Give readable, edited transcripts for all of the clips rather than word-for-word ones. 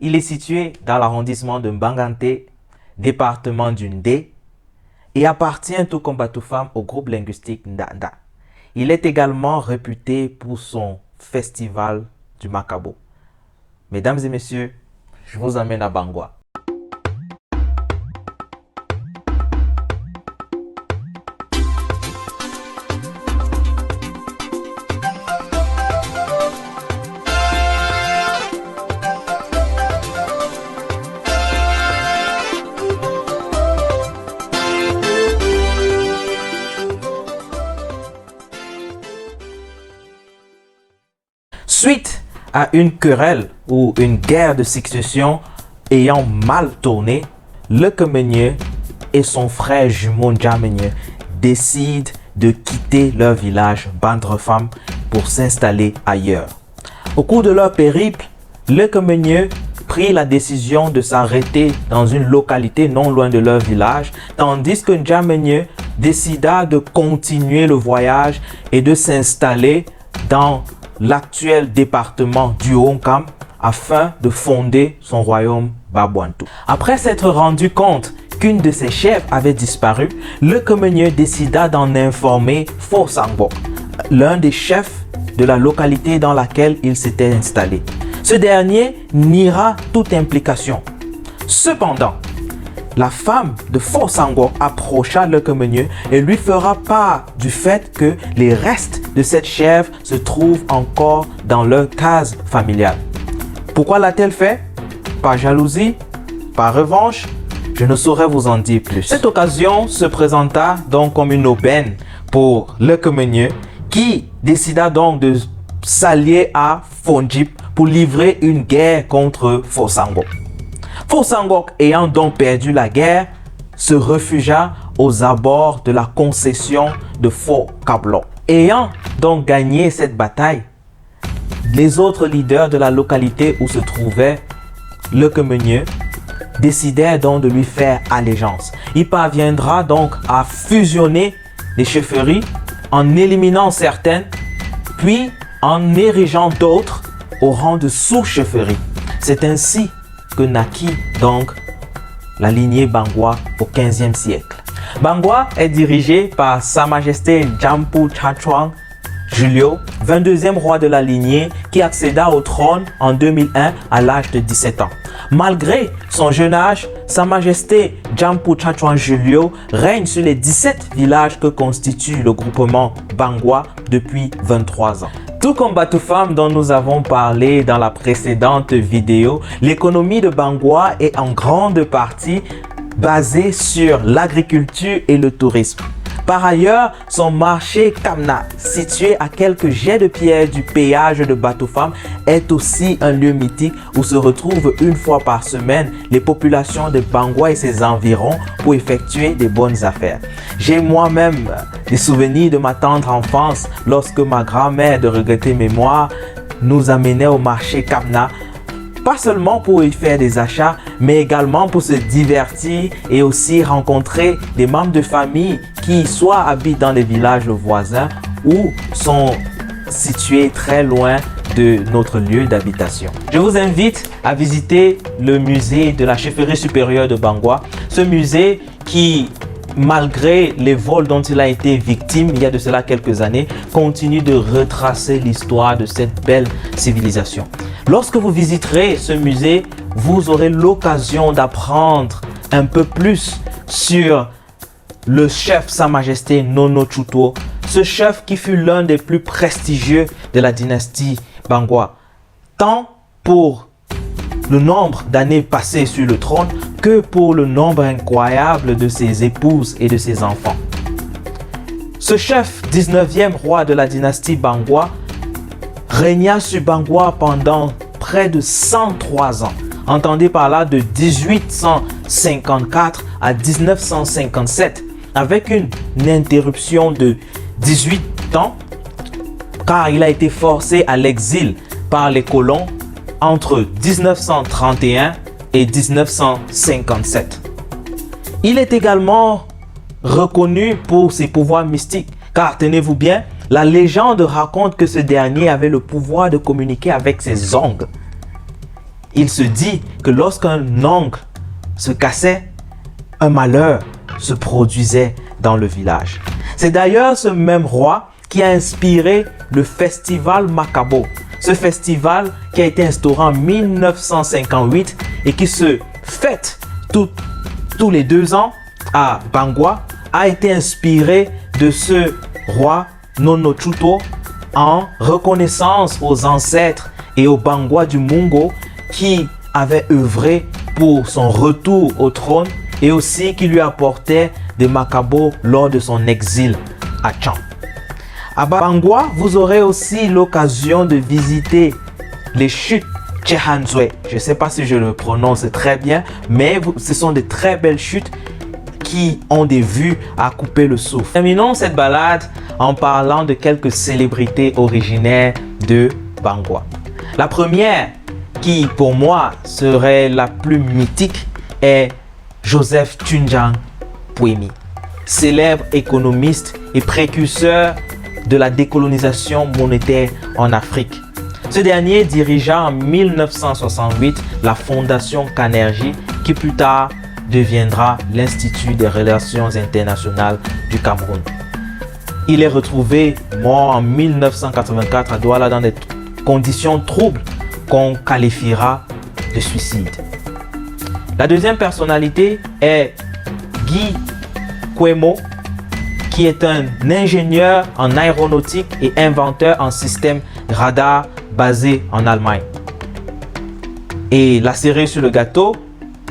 Il est situé dans l'arrondissement de Mbangante, département du Ndé, et appartient tout comme Batoufam au groupe linguistique Ndanda. Il est également réputé pour son festival du Makabo. Mesdames et messieurs, je vous emmène à Bangwa. Suite à une querelle ou une guerre de succession ayant mal tourné, le Kemenye et son frère jumeau Njamenye décident de quitter leur village Bandrefam pour s'installer ailleurs. Au cours de leur périple, le Kemenye prit la décision de s'arrêter dans une localité non loin de leur village, tandis que Njamenye décida de continuer le voyage et de s'installer dans l'actuel département du Honkam afin de fonder son royaume Babouantou. Après s'être rendu compte qu'une de ses chefs avait disparu, le Kemenye décida d'en informer Fosangok, l'un des chefs de la localité dans laquelle il s'était installé. Ce dernier niera toute implication. Cependant, la femme de Fosangok approcha le Kemenye et lui fera part du fait que les restes de cette chèvre se trouvent encore dans leur case familiale. Pourquoi l'a-t-elle fait? Par jalousie? Par revanche? Je ne saurais vous en dire plus. Cette occasion se présenta donc comme une aubaine pour le Kemenye qui décida donc de s'allier à Fonjip pour livrer une guerre contre Fosangok. Fosangok, ayant donc perdu la guerre, se réfugia aux abords de la concession de Fort Kablon. Ayant donc gagné cette bataille, les autres leaders de la localité où se trouvait le Kemenye décidèrent donc de lui faire allégeance. Il parviendra donc à fusionner les chefferies en éliminant certaines, puis en érigeant d'autres au rang de sous-chefferies. C'est ainsi que naquit donc la lignée Bangwa au XVe siècle. Bangwa est dirigé par Sa Majesté Jampu Chachwang Julio, 22e roi de la lignée qui accéda au trône en 2001 à l'âge de 17 ans. Malgré son jeune âge, Sa Majesté Jampu Chachwang Julio règne sur les 17 villages que constitue le groupement Bangwa depuis 23 ans. Tout comme Batoufam dont nous avons parlé dans la précédente vidéo, l'économie de Bangwa est en grande partie basée sur l'agriculture et le tourisme. Par ailleurs, son marché Kamna, situé à quelques jets de pierre du péage de Batoufam, est aussi un lieu mythique où se retrouvent une fois par semaine les populations de Bangwa et ses environs pour effectuer des bonnes affaires. J'ai moi-même des souvenirs de ma tendre enfance lorsque ma grand-mère de regrettée mémoire nous amenait au marché Kamna, pas seulement pour y faire des achats, mais également pour se divertir et aussi rencontrer des membres de famille qui soit habitent dans les villages voisins ou sont situés très loin de notre lieu d'habitation. Je vous invite à visiter le musée de la chefferie supérieure de Bangwa. Ce musée qui, malgré les vols dont il a été victime il y a de cela quelques années, continue de retracer l'histoire de cette belle civilisation. Lorsque vous visiterez ce musée, vous aurez l'occasion d'apprendre un peu plus sur le chef Sa Majesté Nono Chuto, ce chef qui fut l'un des plus prestigieux de la dynastie Bangwa, tant pour le nombre d'années passées sur le trône que pour le nombre incroyable de ses épouses et de ses enfants. Ce chef, 19e roi de la dynastie Bangwa, régna sur Bangwa pendant près de 103 ans. Entendez par là de 1854 à 1957, avec une interruption de 18 ans, car il a été forcé à l'exil par les colons entre 1931 et 1957. Il est également reconnu pour ses pouvoirs mystiques, car tenez-vous bien, la légende raconte que ce dernier avait le pouvoir de communiquer avec ses ongles. il se dit que lorsqu'un ongle se cassait, un malheur se produisait dans le village. C'est d'ailleurs ce même roi qui a inspiré le festival Makabo. Ce festival qui a été instauré en 1958 et qui se fête tous les 2 ans à Bangwa a été inspiré de ce roi Nonochuto en reconnaissance aux ancêtres et aux Bangwa du Mungo qui avaient œuvré pour son retour au trône et aussi qui lui apportait des Makabo lors de son exil à Tchang. À Bangwa, vous aurez aussi l'occasion de visiter les chutes Chehanzwe. Je ne sais pas si je le prononce très bien, mais ce sont de très belles chutes qui ont des vues à couper le souffle. Terminons cette balade en parlant de quelques célébrités originaires de Bangwa. La première, qui pour moi serait la plus mythique, est Joseph Tunjang Puemi, célèbre économiste et précurseur de la décolonisation monétaire en Afrique. Ce dernier dirigea en 1968 la Fondation Kanergie qui plus tard deviendra l'Institut des Relations Internationales du Cameroun. Il est retrouvé mort en 1984 à Douala dans des conditions troubles qu'on qualifiera de suicide. La deuxième personnalité est Guy Quemo, qui est un ingénieur en aéronautique et inventeur en système radar basé en Allemagne. Et la cerise sur le gâteau,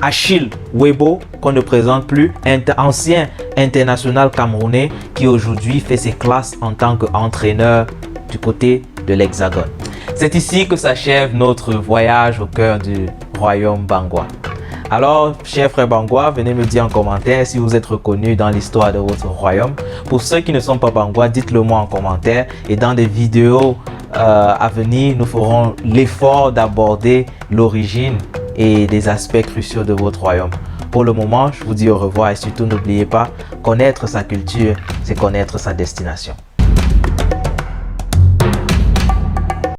Achille Webo, qu'on ne présente plus, ancien international camerounais qui aujourd'hui fait ses classes en tant qu'entraîneur du côté de l'Hexagone. C'est ici que s'achève notre voyage au cœur du royaume Bangwa. Alors, chers frères Bangwa, venez me dire en commentaire si vous êtes reconnus dans l'histoire de votre royaume. Pour ceux qui ne sont pas Bangwa, dites-le moi en commentaire. Et dans des vidéos à venir, nous ferons l'effort d'aborder l'origine et des aspects cruciaux de votre royaume. Pour le moment, je vous dis au revoir et surtout n'oubliez pas, connaître sa culture, c'est connaître sa destination.